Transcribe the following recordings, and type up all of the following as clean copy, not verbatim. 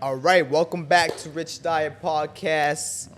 All right, welcome back to Richdiet Podcast,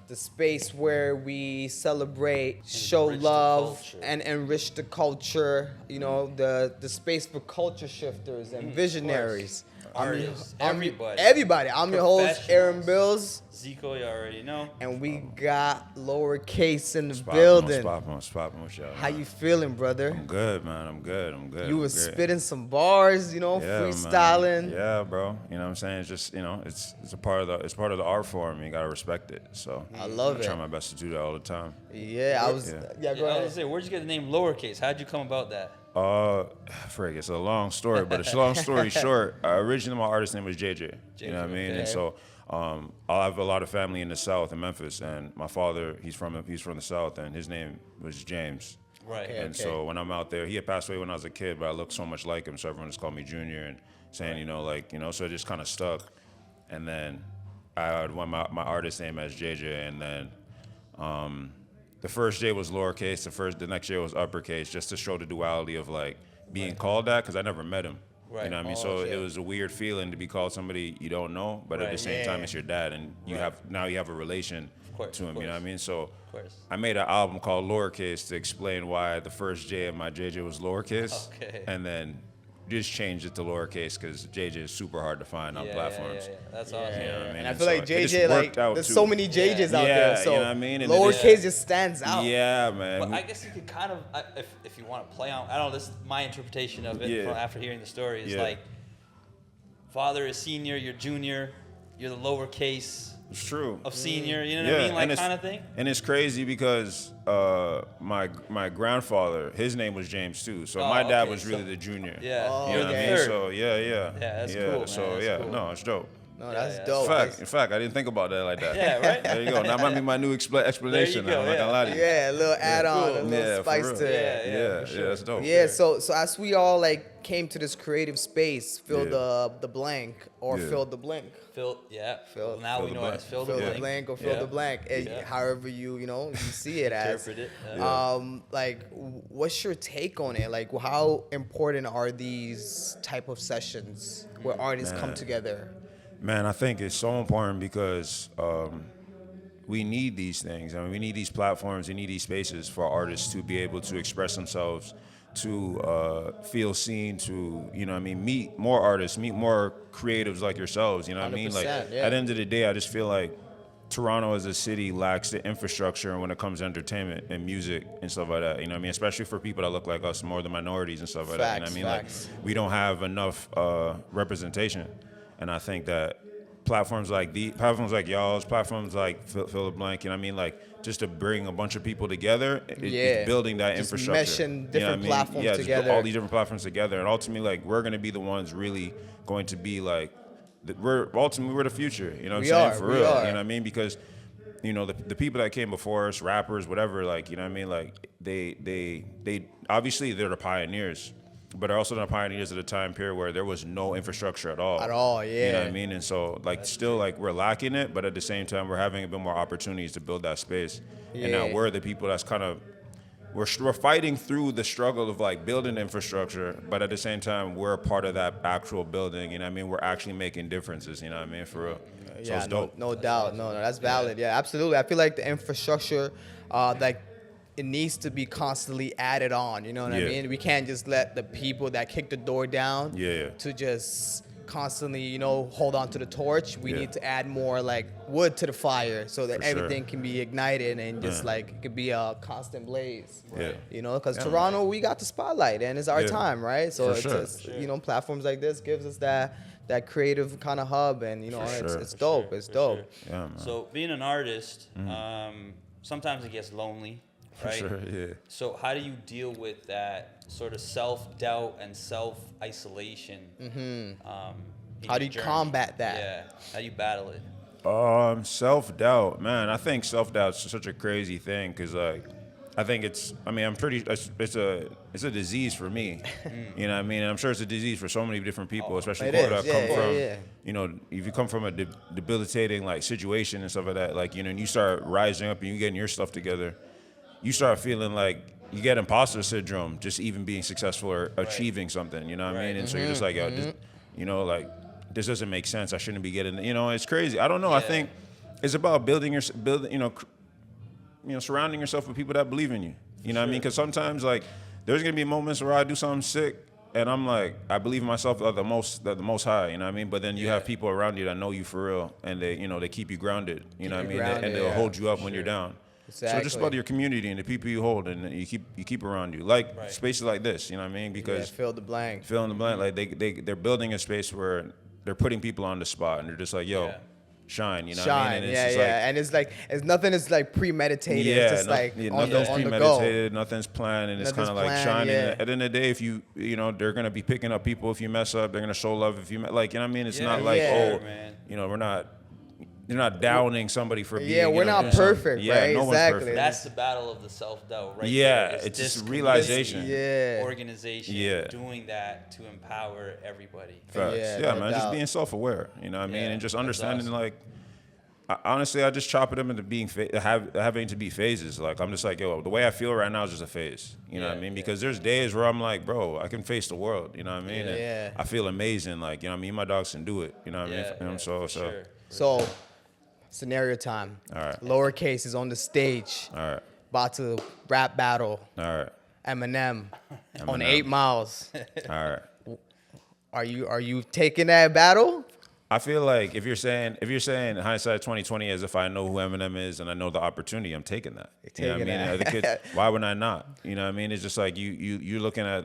the space where we celebrate, show love, and enrich the culture. You know, the space for culture shifters and visionaries. Artists, everybody. I'm your host, Aaron Bills. Zico, you already know. And we got Lowercase in the building. What's poppin' with y'all? How you feeling, brother? I'm good, man. I'm good. You was spitting some bars, freestyling. Man. Yeah, bro. You know what I'm saying? It's just, it's a part of the art form. You gotta respect it. So I love it. I try my best to do that all the time. Yeah, go ahead. I was gonna say, where'd you get the name Lowercase? How'd you come about that? Frig, it's a long story, but it's a long story short. Originally, my artist name was JJ. You know what I mean? Okay. And so, I have a lot of family in the South, in Memphis, and my father, he's from the South, and his name was James. Right. And so when I'm out there, he had passed away when I was a kid, but I looked so much like him, so everyone just called me Junior and saying, so it just kind of stuck. And then I went my artist name as JJ, and then the first J was lowercase, the next J was uppercase, just to show the duality of like being called that, because I never met him. Right. You know what I mean? So it was a weird feeling to be called somebody you don't know, but at the same time it's your dad, and you have a relation to him. You know what I mean? So I made an album called Lowercase to explain why the first J in my JJ was lowercase, and then just changed it to lowercase because JJ is super hard to find on platforms. Yeah. That's awesome. You know what I mean? And I feel like JJ, there's so many JJs out there, so you know what I mean? And lowercase just stands out. Yeah, man. But I guess you could kind of, if you want to play on, I don't know, this is my interpretation of it after hearing the story. It's like, father is senior, you're junior, you're the lowercase. It's true. Of senior, you know what I mean? Like kind of thing? And it's crazy because my grandfather, his name was James too. So my dad was really the junior. Yeah. You know what I mean? So Yeah, that's cool, man. So cool. No, it's dope. No, that's dope. In fact, I didn't think about that like that. Yeah, right? There you go. That might be my new explanation. There you go, I'm not gonna lie to you. Yeah, a little add-on, a little spice to it. Yeah, that's dope. Yeah, so as we all came to this creative space, fill the blank or fill the blank. Now we know it's fill the blank or fill the blank. However you see it as. Interpret it. What's your take on it? Like, how important are these type of sessions where artists come together? Man, I think it's so important because we need these things. I mean, we need these platforms, we need these spaces for artists to be able to express themselves, to feel seen, to, meet more artists, meet more creatives like yourselves, you know what I mean? Like, at the end of the day, I just feel like Toronto as a city lacks the infrastructure when it comes to entertainment and music and stuff like that, you know what I mean? Especially for people that look like us, more the minorities and stuff like that, you know what I mean? Like, we don't have enough representation. And I think that platforms like y'all's, platforms like Fill the Blank, you know what I mean? Like, just to bring a bunch of people togeters, it's building that just infrastructure. Meshing different platforms together. All these different platforms together. And ultimately, we're going to be the ones really going to be we're the future, you know what I'm saying? For real, you know what I mean? Because, the people that came before us, rappers, whatever, you know what I mean? Like, they obviously they're the pioneers. But they're also the pioneers at a time period where there was no infrastructure at all. You know what I mean? And so, we're lacking it, but at the same time, we're having a bit more opportunities to build that space. Yeah. And now we're the people that's we're fighting through the struggle of, building infrastructure, but at the same time, we're a part of that actual building, you know what I mean? We're actually making differences, you know what I mean? For real. So it's dope. No doubt. No, that's valid. Yeah, absolutely. I feel like the infrastructure, it needs to be constantly added on, you know what I mean? We can't just let the people that kick the door down to just constantly, hold on to the torch. We need to add more wood to the fire so that everything can be ignited and just it could be a constant blaze. Right. Because Toronto, we got the spotlight and it's our time, right? So platforms like this gives us that creative kind of hub, and it's dope. It's dope. Yeah, man. So being an artist, sometimes it gets lonely. Right? For sure, yeah. So how do you deal with that sort of self-doubt and self-isolation? How do you combat that? Yeah. How do you battle it? Self-doubt, man. I think self-doubt's such a crazy thing because, I think it's a disease for me. You know what I mean? And I'm sure it's a disease for so many different people, especially people that come from, if you come from a debilitating, situation and stuff like that, and you start rising up and you getting your stuff together, you start feeling like you get imposter syndrome just even being successful or achieving something, you know what I mean? And so you're just like, yo, this doesn't make sense. I shouldn't be getting, it's crazy. I don't know. I think it's about building, surrounding yourself with people that believe in you. You know what I mean? Because sometimes, like, there's going to be moments where I do something sick, and I'm like, I believe in myself the most high, you know what I mean? But then you have people around you that know you for real, and they keep you grounded, you know what I mean? And they'll hold you up when you're down. Exactly. So just about your community and the people you hold and you keep around you. Like spaces like this, you know what I mean? Because fill in the blank. Like they're building a space where they're putting people on the spot, and they're just like, yo, shine, you know what I mean? And it's and it's like nothing is like premeditated. Yeah, it's just nothing's premeditated, nothing's planned, and it's kind of like shining. At the end of the day, if they're gonna be picking up people if you mess up. They're gonna show love if you like, you know what I mean? It's not like you're not downing somebody for being. Yeah, we're not perfect, right? No one's perfect. That's the battle of the self-doubt, right? Yeah, there. it's just realization. Organization, doing that to empower everybody. Facts. Yeah, man, just being self-aware, you know what I mean? And just understanding, like, honestly, I just chop it up into having to be phases. Like, I'm just like, yo, the way I feel right now is just a phase. You know what I mean? Because there's days where I'm like, bro, I can face the world. You know what I mean? And I feel amazing. Like, you know what I mean? My dogs can do it. You know what I mean? So, scenario time. All right. Lowercase is on the stage. All right. About to rap battle. All right. Eminem on 8 Miles. All right. Are you taking that battle? I feel like if you're saying hindsight 2020 as if I know who Eminem is and I know the opportunity, I'm taking that. You know what I mean? The kids, why would I not? You know what I mean? It's just like you're looking at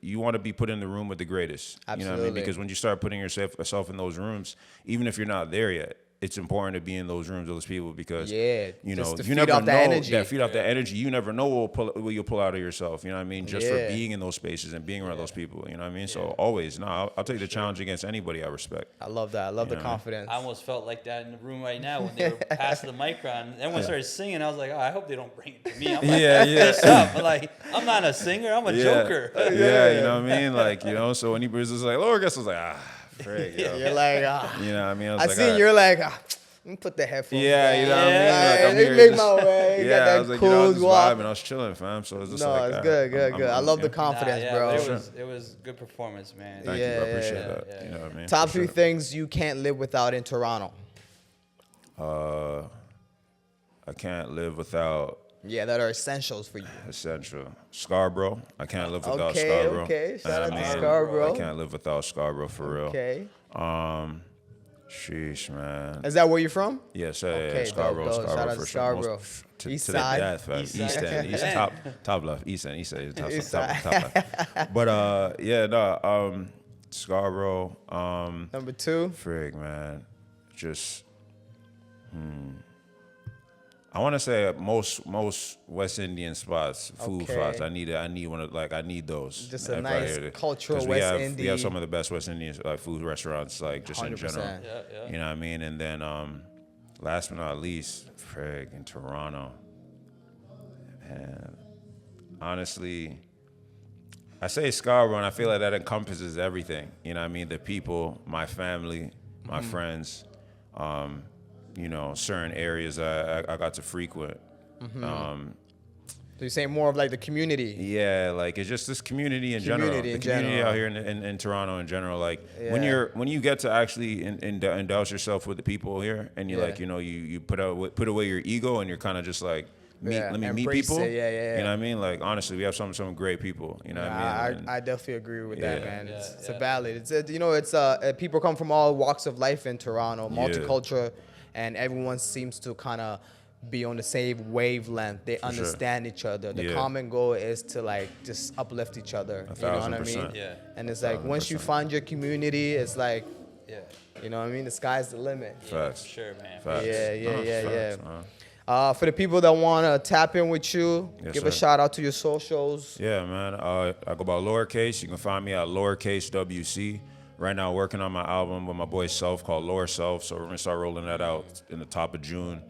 you want to be put in the room with the greatest. Absolutely. You know what I mean? Because when you start putting yourself in those rooms, even if you're not there yet, it's important to be in those rooms with those people because you never know that feed off that energy. You never know what you'll pull out of yourself. You know what I mean? Just for being in those spaces and being around those people. You know what I mean? So always, I'll take the challenge against anybody I respect. I love that. I love the confidence. I almost felt like that in the room right now when they were passing the mic around. Everyone started singing. I was like, I hope they don't bring it to me. I'm like, up. I'm like, I'm not a singer. I'm a joker. You know what I mean? Like, so when he was just like, Lowercase, I was like, frig, You're like, you know what I mean? I seen you're like, let me put the headphones you know what I mean? Like, let me make my way. I was like, cool I was just vibing. I was chilling, fam. So it's just it's good. I love the confidence, bro. It was good performance, man. Thank you. I appreciate that. You know what I mean? Top 3 things you can't live without in Toronto. I can't live without. Yeah, that are essentials for you. Essential. Scarborough. I can't live without Scarborough. Okay, shout out to Scarborough. I can't live without Scarborough for real. Okay. Sheesh, man. Is that where you're from? Yes, okay, Scarborough. Shout out to Scarborough. East side. East End. Top left. East End. Top left. But Scarborough. Number 2. Frig, man. Just. I want to say most West Indian spots, food spots. I need one of I need those. Just a nice cultural West Indian. We have some of the best West Indian food restaurants, like just 100%. In general. Yeah. You know what I mean? And then last but not least, frig, in Toronto. Man, honestly, I say Scarborough, and I feel like that encompasses everything. You know what I mean? The people, my family, my friends. Certain areas I got to frequent. So you're saying more of like the community? Yeah, like it's just this community in general. The community out here in Toronto in general. Like when you get to actually indulge yourself with the people here, and you put away your ego, and you're kind of just like, let me meet people. You know what I mean? Like honestly, we have some great people. You know what I mean? I definitely agree with that, man. It's a valid. It's people come from all walks of life in Toronto, multicultural. And everyone seems to kind of be on the same wavelength. They understand each other. The common goal is to like just uplift each other. You know what I mean? Yeah. And it's like once you find your community, it's like, you know what I mean? The sky's the limit. Facts. Sure, man. Facts. For the people that want to tap in with you, give a shout out to your socials. Yeah, man. I go by Lowercase. You can find me at Lowercase WC. Right now, working on my album with my boy Self called Lower Self. So we're going to start rolling that out in the top of June.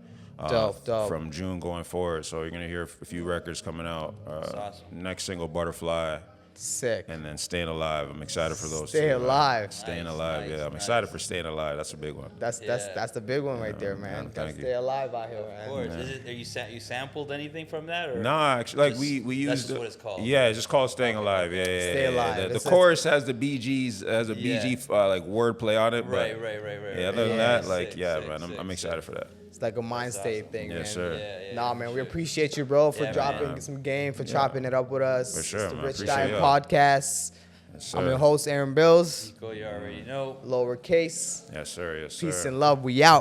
Dope. From June going forward. So you're going to hear a few records coming out. That's awesome. Next single, Butterfly, Sick. And then staying alive. I'm excited for those. Stay alive. Staying Nice, alive. nice, Yeah, I'm nice. excited for staying alive. That's a big one. That's the big one right there, man. Thank Gotta you. stay alive out here, Of man. course. Is it? Are you sampled anything from that? Or Nah, actually, like just- we that's used. just what it's called. Yeah, it's just called "Staying Alive." Yeah, yeah, Stay yeah, alive. The It's- chorus has the BGs, has a BG like wordplay on it. Right. But Right. yeah, other than that, like, Sick, yeah, sick, man, sick, I'm excited for that. It's like a mind state awesome. thing, man. Yes, sir. Yeah, Nah, man, we sure. appreciate you, bro, for Yeah, dropping man. some game, for chopping it up with us. For sure, It's the man. Richdiet Appreciate y'all. Podcast. Yes, I'm sir. your host, Aaron Bills. Nico, you already know. Lowercase. Yes, sir. Yes, sir. Peace and love. We out.